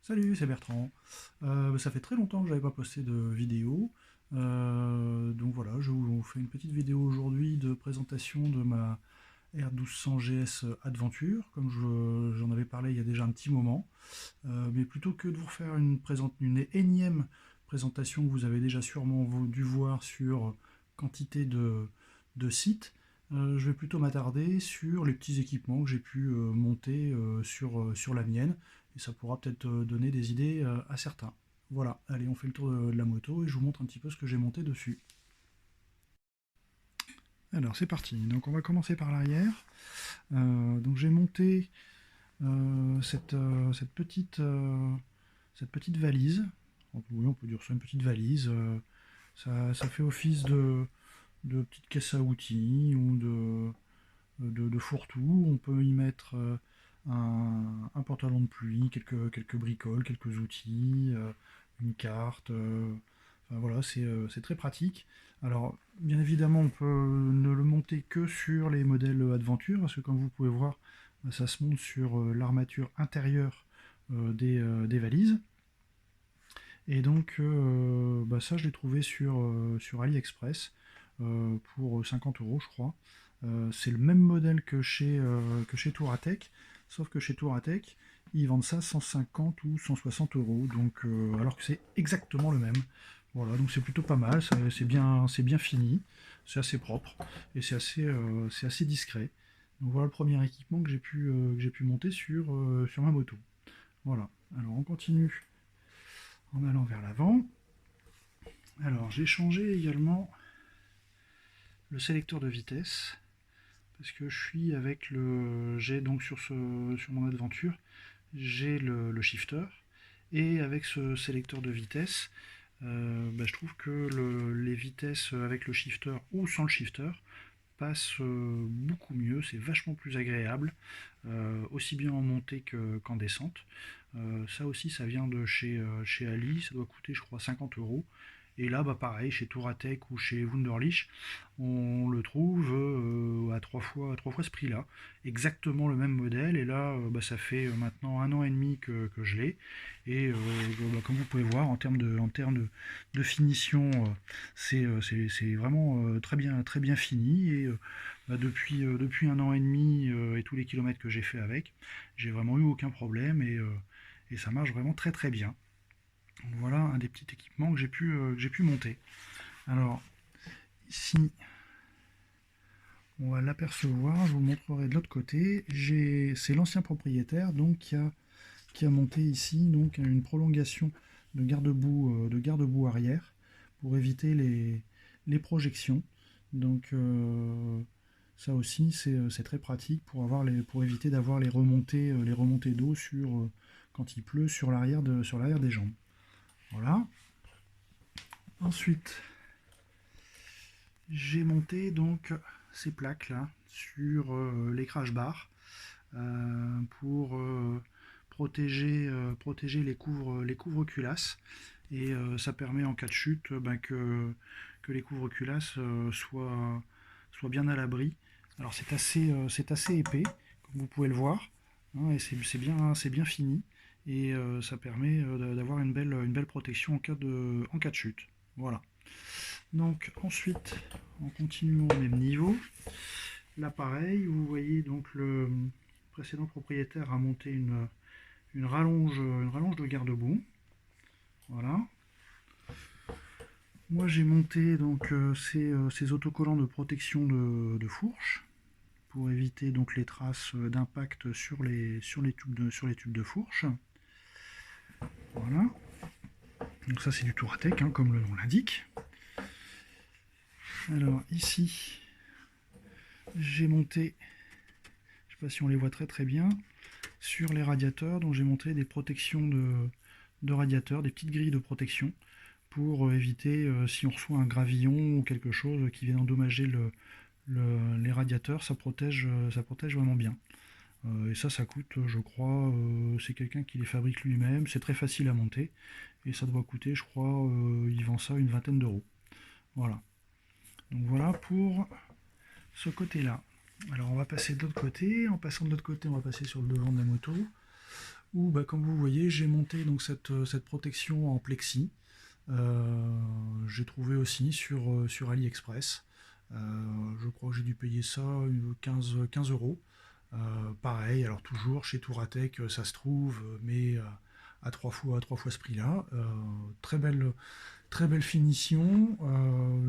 Salut, c'est Bertrand. Ça fait très longtemps que j'avais pas posté de vidéo. Donc voilà, je vous fais une petite vidéo aujourd'hui de présentation de ma R1200 GS Adventure, comme j'en avais parlé il y a déjà un petit moment. Mais plutôt que de vous refaire une énième présentation que vous avez déjà sûrement dû voir sur quantité de sites, je vais plutôt m'attarder sur les petits équipements que j'ai pu monter sur la mienne, et ça pourra peut-être donner des idées à certains. Voilà, allez, on fait le tour de la moto et je vous montre un petit peu ce que j'ai monté dessus. Alors c'est parti, donc on va commencer par l'arrière. Donc j'ai monté cette petite valise. Oui, on peut dire ça une petite valise. Ça fait office de petite caisse à outils ou de fourre-tout. On peut y mettre un pantalon de pluie, quelques bricoles, quelques outils, une carte. Enfin, voilà, c'est très pratique. Alors, bien évidemment, on peut ne le monter que sur les modèles Adventure, parce que comme vous pouvez voir, ça se monte sur l'armature intérieure des valises. Et donc, ça, je l'ai trouvé sur AliExpress pour 50 euros, je crois. C'est le même modèle que chez Touratech, sauf que chez Touratech, ils vendent ça 150 ou 160 euros, donc, alors que c'est exactement le même. Voilà, donc c'est plutôt pas mal, c'est bien fini, c'est assez propre et c'est assez discret. Donc voilà le premier équipement que j'ai pu monter sur ma moto. Voilà, alors on continue en allant vers l'avant. Alors j'ai changé également le sélecteur de vitesse parce que je suis avec j'ai donc sur mon Adventure, j'ai le shifter, et avec ce sélecteur de vitesse, je trouve que les vitesses avec le shifter ou sans le shifter passent beaucoup mieux, c'est vachement plus agréable, aussi bien en montée qu'en descente. Ça aussi, ça vient de chez Ali, ça doit coûter, je crois, 50 euros. Et là, pareil, chez Touratech ou chez Wunderlich, on le trouve à trois fois ce prix-là. Exactement le même modèle. Et là, ça fait maintenant un an et demi que je l'ai. Et comme vous pouvez voir, en termes de finition, c'est vraiment très bien fini. Et depuis un an et demi et tous les kilomètres que j'ai fait avec, j'ai vraiment eu aucun problème. Et ça marche vraiment très bien. Donc voilà un des petits équipements que j'ai pu monter. Alors ici, on va l'apercevoir, je vous le montrerai de l'autre côté. C'est l'ancien propriétaire donc qui a monté ici donc une prolongation de garde-boue arrière pour éviter les projections. Donc ça aussi c'est très pratique pour éviter d'avoir les remontées d'eau quand il pleut sur sur l'arrière des jambes. Voilà. Ensuite, j'ai monté donc ces plaques là sur les crash bars pour protéger les couvre-culasses, et ça permet en cas de chute que les couvre-culasses soient bien à l'abri. Alors c'est assez épais, comme vous pouvez le voir, hein, et c'est bien fini, et ça permet d'avoir une belle protection en cas de chute. Voilà. Donc ensuite, en continuant au même niveau, là pareil, vous voyez donc le précédent propriétaire a monté une rallonge de garde-boue. Voilà. Moi j'ai monté donc ces autocollants de protection de fourche pour éviter donc les traces d'impact sur les tubes de fourche. Voilà. Donc ça c'est du Touratech, hein, comme le nom l'indique. Alors ici, j'ai monté, je ne sais pas si on les voit très bien, sur les radiateurs, donc j'ai monté des protections de radiateurs, des petites grilles de protection pour éviter si on reçoit un gravillon ou quelque chose qui vient endommager les radiateurs, ça protège vraiment bien. Et ça coûte, je crois, c'est quelqu'un qui les fabrique lui-même, c'est très facile à monter, et ça doit coûter, je crois, il vend ça une vingtaine d'euros. Voilà. Donc voilà pour ce côté-là. Alors on va passer de l'autre côté. En passant de l'autre côté, on va passer sur le devant de la moto, où, comme vous voyez, j'ai monté donc cette protection en plexi. J'ai trouvé aussi sur AliExpress. Je crois que j'ai dû payer ça 15 euros. Pareil, alors toujours chez Touratech, ça se trouve, mais à trois fois ce prix-là. Très belle finition.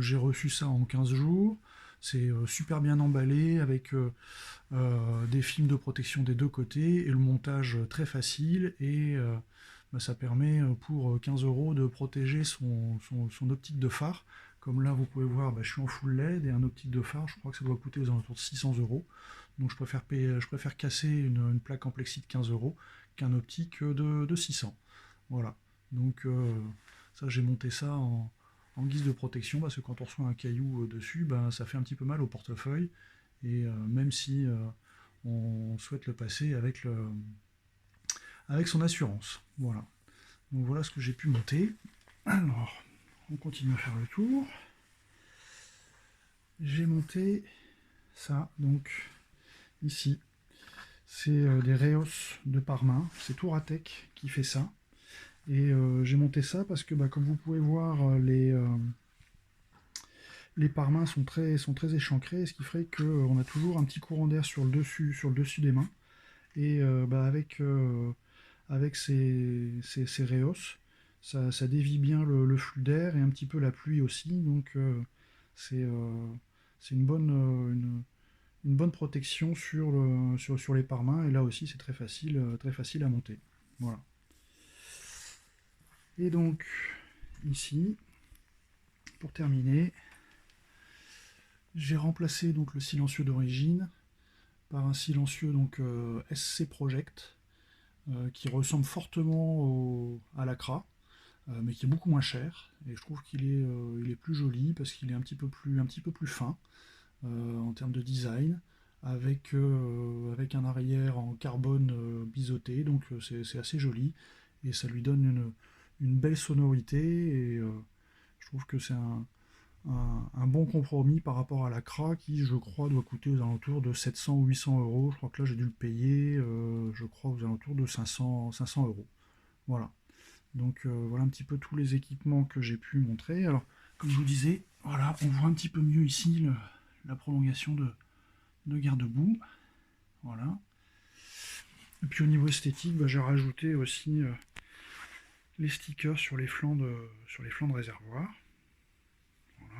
J'ai reçu ça en 15 jours. C'est super bien emballé avec des films de protection des deux côtés et le montage très facile. Et ça permet pour 15 euros de protéger son optique de phare. Comme là, vous pouvez voir, je suis en full LED et un optique de phare, je crois que ça doit coûter aux alentours de 600 euros. Donc je préfère casser une plaque en plexi de 15 euros qu'un optique de 600. Voilà. Donc ça, j'ai monté ça en guise de protection parce que quand on reçoit un caillou dessus, ça fait un petit peu mal au portefeuille. Et même si on souhaite le passer avec son assurance. Voilà. Donc voilà ce que j'ai pu monter. Alors, on continue à faire le tour. J'ai monté ça, donc ici. C'est des Reos de Parmain. C'est Touratech qui fait ça. Et j'ai monté ça parce que, comme vous pouvez voir, les paremins sont très échancrés, ce qui ferait qu'on a toujours un petit courant d'air sur le dessus des mains. Et avec ces Reos, ça dévie bien le flux d'air et un petit peu la pluie aussi. Donc c'est une bonne protection sur les pare-mains. Et là aussi, c'est très facile à monter. Voilà. Et donc, ici, pour terminer, j'ai remplacé donc le silencieux d'origine par un silencieux donc SC Project qui ressemble fortement à l'Acra, mais qui est beaucoup moins cher. Et je trouve qu'il est plus joli parce qu'il est un petit peu plus fin en termes de design, avec un arrière en carbone biseauté, donc c'est assez joli et ça lui donne une belle sonorité. Et je trouve que c'est un bon compromis par rapport à l'Acra qui, je crois, doit coûter aux alentours de 700 ou 800 euros. Je crois que là, j'ai dû le payer, je crois, aux alentours de 500 euros. Voilà. Donc, voilà un petit peu tous les équipements que j'ai pu montrer. Alors, comme je vous disais, voilà, on voit un petit peu mieux ici la prolongation de garde-boue. Voilà. Et puis, au niveau esthétique, j'ai rajouté aussi les stickers sur les flancs de réservoir.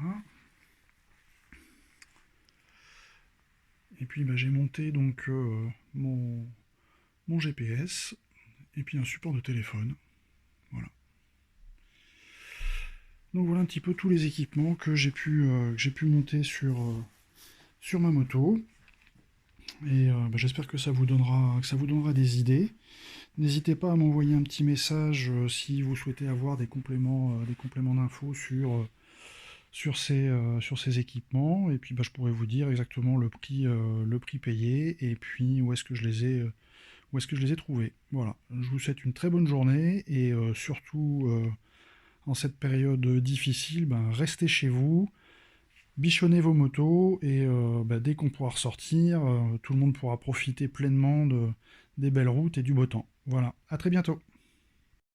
Voilà. Et puis j'ai monté donc mon GPS et puis un support de téléphone. Voilà. Donc voilà un petit peu tous les équipements que j'ai pu monter sur ma moto. Et j'espère que ça vous donnera des idées. N'hésitez pas à m'envoyer un petit message si vous souhaitez avoir des compléments d'infos sur ces équipements, et puis je pourrais vous dire exactement le prix payé et puis où est-ce que je les ai trouvés. Voilà, je vous souhaite une très bonne journée et surtout en cette période difficile, restez chez vous, bichonnez vos motos et dès qu'on pourra ressortir, tout le monde pourra profiter pleinement des belles routes et du beau temps. Voilà, à très bientôt.